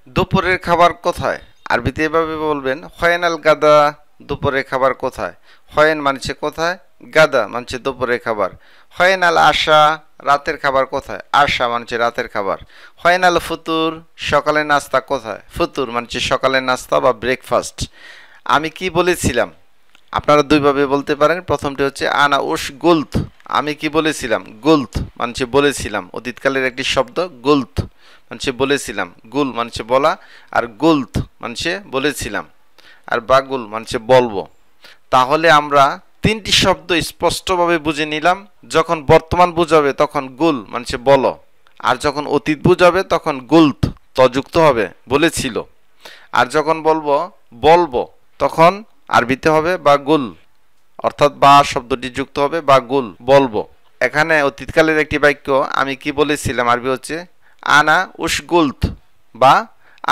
দুপুরের খাবার কোথায়? আরবিতে এভাবে বলবেন, হয়েনাল গাদা, দুপুরের খাবার কোথায়? হয়েন মানছে কোথায়, গাদা মানছে দুপুরের খাবার। হয়েনাল আশা, রাতের খাবার কোথায়? আশা মানছে রাতের খাবার। হয়েনাল ফুতুর, সকালের নাস্তা কোথায়? ফুতুর মানছে সকালের নাস্তা বা ব্রেকফাস্ট। আমি কি বলেছিলাম? আপনারা দুইভাবে বলতে পারেন। প্রথমটি হচ্ছে আনা উস গুলত, আমি কি বলেছিলাম। গুলত মানছে বলেছিলাম, অতীতকালের একটি শব্দ। গুলত মানছে বলেছিলাম, গুল মানছে বলা, আর গুলত মানছে বলেছিলাম, আর বাগুল মানছে বলবো। তাহলে আমরা তিনটি শব্দ স্পষ্টভাবে বুঝে নিলাম। যখন বর্তমান বুঝাবে তখন গুল মানছে বলো, আর যখন অতীত বুঝাবে তখন গুলত তযুক্ত হবে, বলেছিল। আর যখন বলবো বলবো তখন আরবিতে হবে বা গুল, অর্থাৎ বা শব্দটি যুক্ত হবে বা গুল, বলবো। এখানে অতীতকালের একটি বাক্য আমি কি বলেছিলাম, আরবি হচ্ছে আনা উশগুলত বা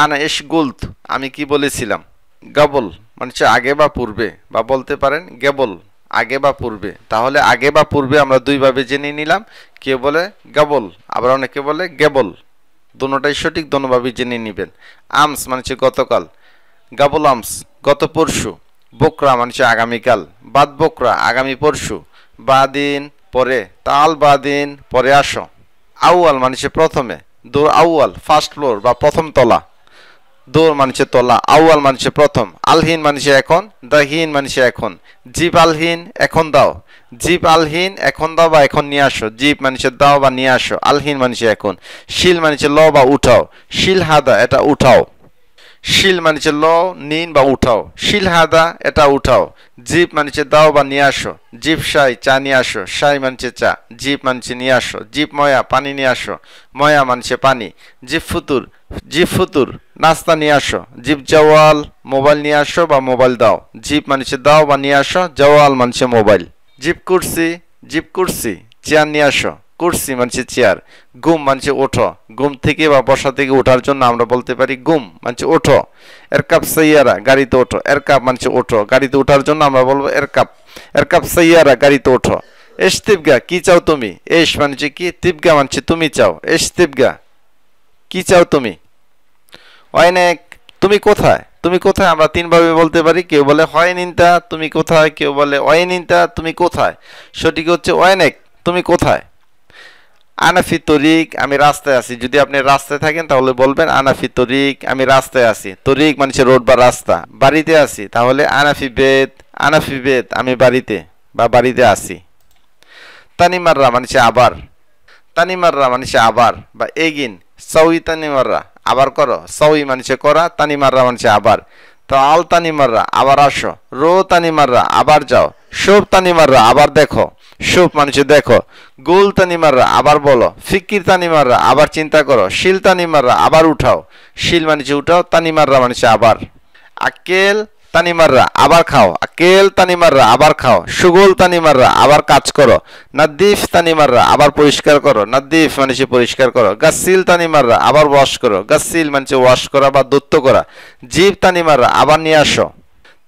আনা ইশগুলত, আমি কি বলেছিলাম। গাবল মানে আগে বা পূর্বে, বা বলতে পারেন গেবল, আগে বা পূর্বে। তাহলে আগে বা পূর্বে আমরা দুইভাবে জেনে নিলাম। কেউ বলে গাবল, আবার অনেকে বলে গেবল। দুটোটাই সঠিক, দুটোভাবেই জেনে নেবেন। আমস মানে গতকাল, গাবল আমস গত পরশু। বকরা মানে আগামীকাল, বাদ বকরা আগামী পরশু। বাদিন পরে, তাল বাদিন পরে আসো। আউয়াল মানে প্রথমে, দোর আউয়াল ফার্স্ট ফ্লোর বা প্রথম তলা। দোর মানে তলা, আউয়াল মানে প্রথম। আলহিন মানে এখন, দাহিন মানে এখন। জিপ আলহিন এখন দাও, জিপ আলহিন এখন দাও বা এখন নিয়ে আসো। জিপ মানে দাও বা নিয়ে আসো, আলহিন মানে এখন। শিল মানে ল বা উঠাও, শিল হাদা এটা উঠাও। শিল মানে ল নিন বা উঠাও, শিল হাদা এটা উঠাও। জিপ মানে দাও বা নিয়ে আসো, জিপ শাই চা নিয়ে আসো, শাই মানে চা। জিপ মানে নিয়ে আসো, জিপ ময়া পানি নিয়ে আসো, ময়া মানে পানি। জিপ ফুতুর, জিপ ফুতুর নাস্তা নিয়ে আসো। জিপ জওয়াল মোবাইল নিয়ে আসো বা মোবাইল দাও। জিপ মানে দাও বা নিয়ে আসো, জওয়াল মানে মোবাইল। জিপ কুর্সি, জিপ কুর্সি চেয়ার নিয়ে আসো। কুর্সি মানে চেয়ার। গুম মানে ওঠো, ঘুম থেকে বা বসা থেকে ওঠার জন্য আমরা বলতে পারি গুম মানে ওঠো। এরকাব সাইয়ারা গাড়িতে ওঠো, এরকাব মানে ওঠো, গাড়িতে ওঠার জন্য আমরা বলবো এরকাব। এরকাব সাইয়ারা গাড়িতে ওঠো। এস তিবগা কি চাও তুমি, এস মানে কি, তিবগা মানে তুমি চাও। এস তিবগা কি চাও তুমি। অনেক তুমি কোথায়, তুমি কোথায় আমরা তিনভাবে বলতে পারি। কেউ বলে হয় নিন্তা তুমি কোথায়, কেউ বলে অয় নিন্তা তুমি কোথায়। সঠিক হচ্ছে অনেক তুমি কোথায়। আনাফি তরিক আমি রাস্তায় আছি, যদি আপনি রাস্তায় থাকেন তাহলে বলবেন আনাফি তরিক আমি রাস্তায় আছি। তরিক মানে রোড বা রাস্তা। বাড়িতে আছি তাহলে আনাফি বেত, আনাফি বেত আমি বাড়িতে বা বাড়িতে আছি। তানিমাররা মানে আবার, তানিমাররা মানে আবার বা এগিন। সউই তানিমাররা আবার করো, সউই মানে করা, তানিমাররা মানে আবার। তো আল তানিমাররা আবার আসো, রো তানিমাররা আবার যাও, সব তানিমাররা আবার দেখো। সুপ মানে দেখো। গুল তানিমাররা আবার বলো, ফিকির তানিমাররা আবার চিন্তা করো, শিল তানিমাররা আবার উঠাও। শিল মানে উঠাও, তানিমাররা মানে আবার। আকেল তানিমাররা আবার খাও, আকেল তানিমাররা আবার খাও। সুগোল তানিমাররা আবার কাজ করো। নাদ্দিফ তানিমাররা আবার পরিষ্কার করো, নাদ্দিফ মানে পরিষ্কার করো। গাসিল তানিমাররা আবার ওয়াশ করো, গাসিল মানে ওয়াশ করা বা দত্ত করা। জিব তানিমাররা আবার নিয়ে আসো।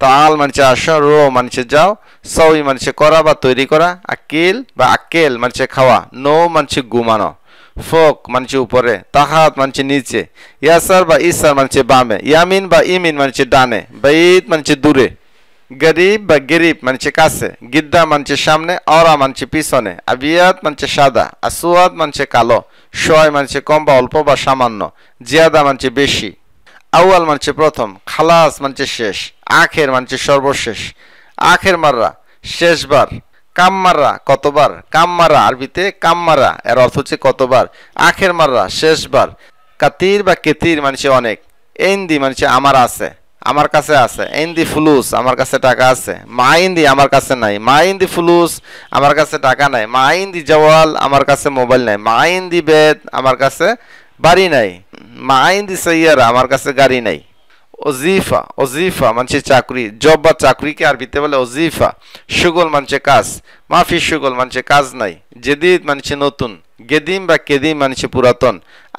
তাল মানে আসো, রো মানে যাও, সই মানে করা বা তৈরি করা। আকিল বা আকেল মানে খাওয়া, নো মানে ঘুমানো। ফোক মানে উপরে, তাহাত মানে নিচে। ইয়াসার বা ইসার মানে বামে, ইয়ামিন বা ইমিন মানে ডানে, বাইত মানে দূরে। গরিব বা গরিব মানে কাছে, গিদ্দা মানে সামনে, অরা মানে পিছনে। আবিয়াত মানে সাদা, আসুয়াদ মানে কালো। শয় মানে কম বা অল্প বা সামান্য। জিয়াদা মানে বেশি। আউয়াল মানে প্রথম, খালাস মানে শেষ, আখের মানে সর্বশেষ। আখের মাররা শেষবার। কামমারা কতবার, কামমারা আরবিতে কামমারা এর অর্থ হচ্ছে কতবার। আখের মাররা শেষবার। কাতির বা কেতির মানে অনেক। এন্দি মানে আমার আছে, আমার কাছে আছে। এন্দি ফুলুস আমার কাছে টাকা আছে। মা ইন্দি আমার কাছে নাই, মা ইন্দি ফুলুস আমার কাছে টাকা নাই। মা ইন্দি জওয়াল আমার কাছে মোবাইল নাই। মা ইন্দি বেদ আমার কাছে বাড়ি নাই। মা ইন্দি সাইয়ারা আমার কাছে গাড়ি নাই। ওজিফা, ওজিফা মানে চাকরি, জব বা চাকরিকে আরবিতে বলে ওজিফা। সুগল মানে কাজ, মাফি সুগল মানে কাজ নাই। জেদিদ মানে নতুন, গেদিম বা কেদিম মানে পুরাতন।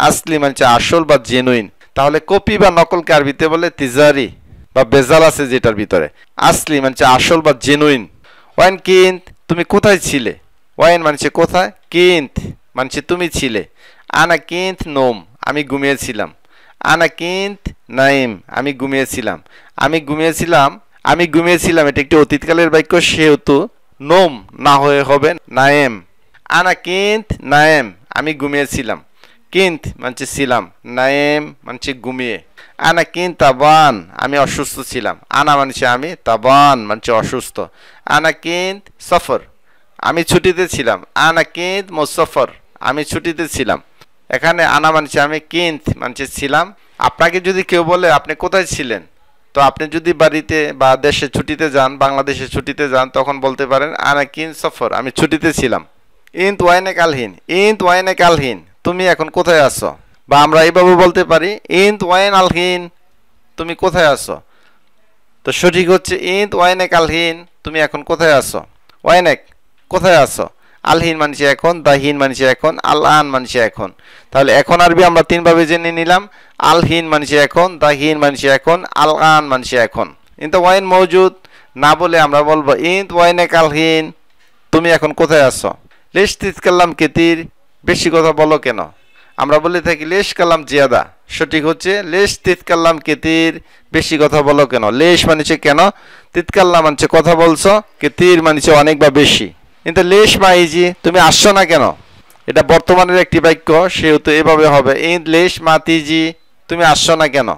আসলি মানে আসল বা জেনুইন। তাহলে কপি বা নকলকে আরবিতে বলে তিজারি বা বেজাল আছে যেটার ভিতরে। আসলি মানে আসল বা জেনুইন। ওয়াইন কিন্ত তুমি কোথায় ছিলে, ওয়াইন মানে কোথায়, কিন্ত মানে তুমি ছিলে। আনা কিন্ত নোম আমি ঘুমিয়েছিলাম। আনা কিন্ত নাইম, আমি ঘুমিয়েছিলাম। আমি ঘুমিয়েছিলাম, আমি ঘুমিয়েছিলাম এটা একটি অতীতকালের বাক্য, সেহেতু নোম না হয়ে হবে নায়েম। আনা কিন্ত নায়েম, আমি ঘুমিয়েছিলাম। কিন্ত মানছে ছিলাম, নায়েম মানছে ঘুমিয়ে। আনা কিন্ত তাবান, আমি অসুস্থ ছিলাম। আনা মানছে আমি, তাবান মানছে অসুস্থ। আনা কিন্ত সফর, আমি ছুটিতে ছিলাম। আনা কিন্ত মুসফর, আমি ছুটিতে ছিলাম। এখানে আনা মানছে আমি, কিন্ত মানছে ছিলাম। আপনাকে যদি কেউ বলে আপনি কোথায় ছিলেন, তো আপনি যদি বাড়িতে বা দেশে ছুটিতে যান, বাংলাদেশে ছুটিতে যান, তখন বলতে পারেন আনা কিন সফর, আমি ছুটিতে ছিলাম। ইন্ত ওয়াইনে কালহীন, ইন্ত ওয়াইনে কালহীন, তুমি এখন কোথায় আছো। বা আমরা এইভাবে বলতে পারি ইন্ত ওয়াইন আলহীন, তুমি কোথায় আছো। তো সঠিক হচ্ছে ইন্ত ওয়াইনে কালহীন, তুমি এখন কোথায় আছো। ওয়াইনেক কোথায় আছো, আলহীন মানছে এখন, দাহীন মানছে এখন, আল আন মানছে এখন। তাহলে এখন আরবি আমরা তিনভাবে জেনে নিলাম। আলহীন মানছে এখন, দাহীন মানছে এখন, আল আন মানছে এখন। কিন্তু ওয়াইন মৌজুদ না বলে আমরা বলবো ইন্ত ওয়াইনে কালহীন, তুমি এখন কোথায় আছো। লেশ তিত কাল্লাম কেতির, বেশি কথা বলো কেন। আমরা বলে থাকি লেশ কাল্লাম জিয়াদা, সঠিক হচ্ছে লেশ তিত কাল্লাম কেতির, বেশি কথা বলো কেন। লেশ মানছে কেন, তিত কাল্লাম মানছে কথা বলছো, কেতির মানছে অনেক বা বেশি। কিন্তু লেশ মাইজি, তুমি আসছো না কেন, এটা বর্তমানের একটি বাক্য, সেহেতু এভাবে হবে ইন লেশ মাতিজি, তুমি আসছো না কেন।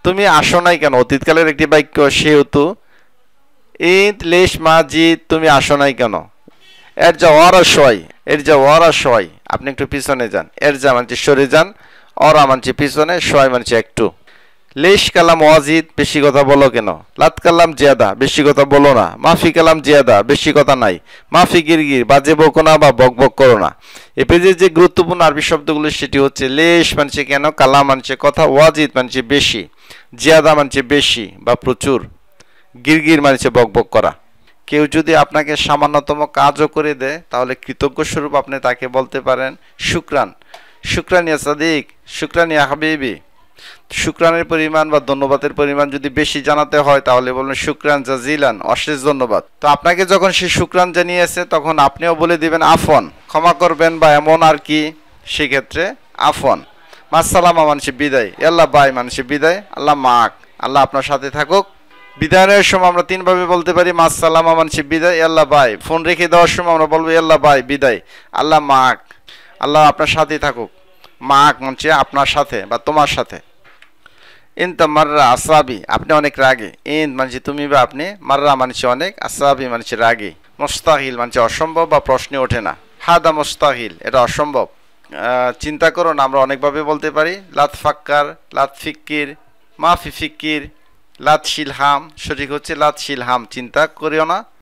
তুমি আসো নাই কেন অতীতকালের একটি বাক্য, সেহেতু ইন লেশ মাজি, তুমি আসো নাই কেন। এর যা ওরা সয়, এর যা ওরা সয়, আপনি একটু পিছনে যান। এর যা মানছে সরে যান, অরা মানছে পিছনে, সয় মানছে একটু। লেশ কালাম ওয়াজিদ, বেশি কথা বলো কেন। লাত কালাম জিয়াদা, বেশি কথা বলো না। মাফি কালাম জিয়াদা, বেশি কথা নাই। মাফি গিরগির, বাজে বকো না বা বক বক করো না। এ পেজের যে গুরুত্বপূর্ণ আরবি শব্দগুলো সেটি হচ্ছে লেশ মানছে কেন, কালাম মানছে কথা, ওয়াজিদ মানছে বেশি, জিয়াদা মানছে বেশি বা প্রচুর, গিরগির মানছে বক বক করা। কেউ যদি আপনাকে সামান্যতম কাজও করে দেয়, তাহলে কৃতজ্ঞ স্বরূপ আপনি তাকে বলতে পারেন শুকরান, শুকরান ইয়া সাদিক, শুকরান ইয়া হাবিবি। শুকরানের পরিমাণ বা ধন্যবাদের পরিমাণ যদি বেশি জানাতে হয়, তাহলে বলবেন শুকরান জাজিলান, অশেষ ধন্যবাদ। তো আপনাকে যখন সে শুকরান জানিয়েছে, তখন আপনিও বলে দিবেন আফন, ক্ষমা করবেন বা এমন আর কি, সেক্ষেত্রে আফন। মাসসালামা মানুষে বিদায়, আল্লাহ বাই মানুষে বিদায়, আল্লাহ মাক, আল্লাহ আপনার সাথে থাকুক। বিদায়ের সময় আমরা তিনভাবে বলতে পারি মাসসালামা মানুষে বিদায়, আল্লাহ বাই। ফোন রেখে দেওয়ার সময় আমরা বলবো আল্লাহ বাই বিদায়, আল্লাহ মাক, আল্লাহ আপনার সাথে থাকুক। মাক মানছে আপনার সাথে বা তোমার সাথে। ইনতা মাররা আসাবি, আপনি অনেক রাগে। ইন মানছে তুমি বা আপনি, মাররা মানছে অনেক, আসাবি মানছে রাগে। মোস্তাহিল মানছে অসম্ভব বা প্রশ্নে ওঠে না। হাদা মোস্তাহিল, এটা অসম্ভব। চিন্তা করুন আমরা অনেকভাবে বলতে পারি। লাত ফাক্কার, লাত ফিক্কির, মাফি ফিক্কির, লাত শিলহাম, সঠিক হচ্ছে লাত শিলহাম, চিন্তা করিও না।